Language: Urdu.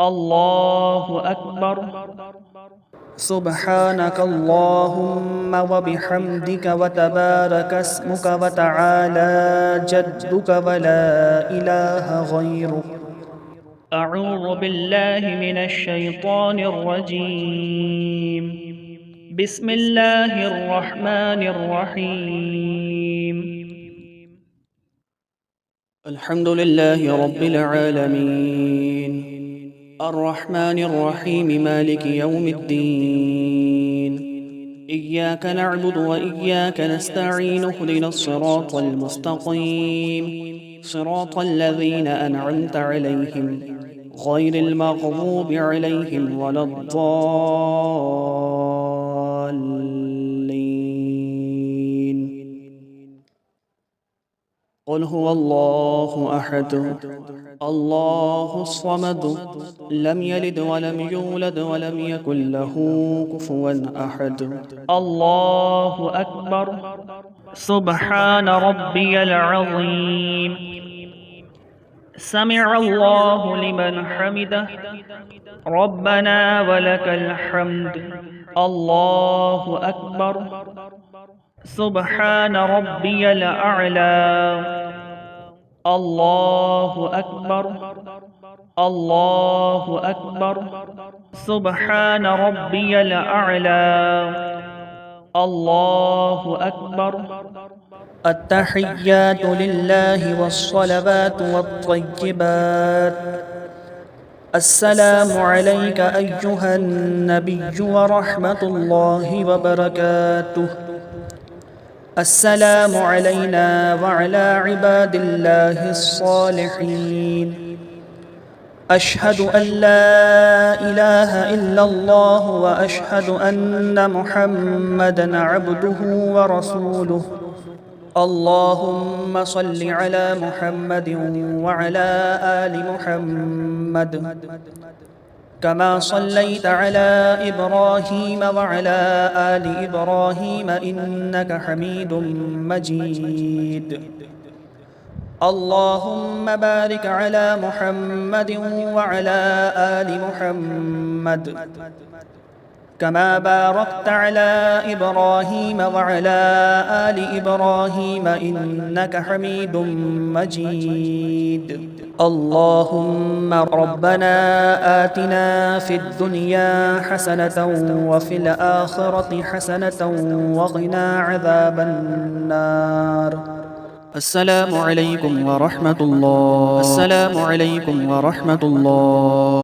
الله أكبر. سبحانك اللهم وبحمدك وتبارك اسمك وتعالى جدك ولا إله غيرك. أعوذ بالله من الشيطان الرجيم. بسم الله الرحمن الرحيم. الحمد لله رب العالمين الرحمن الرحيم مالك يوم الدين. إياك نعبد وإياك نستعين اهدنا الصراط المستقيم صراط الذين أنعمت عليهم غير المغضوب عليهم ولا الضالين. قل هو الله أحد الله الصمد لم يلد ولم يولد ولم يكن له كفوا أحد. الله أكبر. سبحان ربي العظيم. سمع الله لمن حمده. ربنا ولك الحمد. الله أكبر. سبحان ربي الأعلى. الله أكبر. الله أكبر. سبحان ربي الأعلى. الله أكبر. التحيات لله والصلوات والطيبات. السلام عليك أيها النبي ورحمة الله وبركاته. السلام علينا وعلى عباد الله الصالحين. أشهد أن لا إله إلا الله وأشهد أن محمدًا عبده ورسوله. اللهم صل على محمد وعلى آل محمد كما صليت على إبراهيم وعلى آل إبراهيم إنك حميد مجيد. اللهم بارك على محمد وعلى آل محمد كما باركت على إبراهيم وعلى آل إبراهيم إنك حميد مجيد. اللهم ربنا آتنا في الدنيا حسنة وفي الآخرة حسنة وقنا عذاب النار. السلام عليكم ورحمة الله. السلام عليكم ورحمة الله.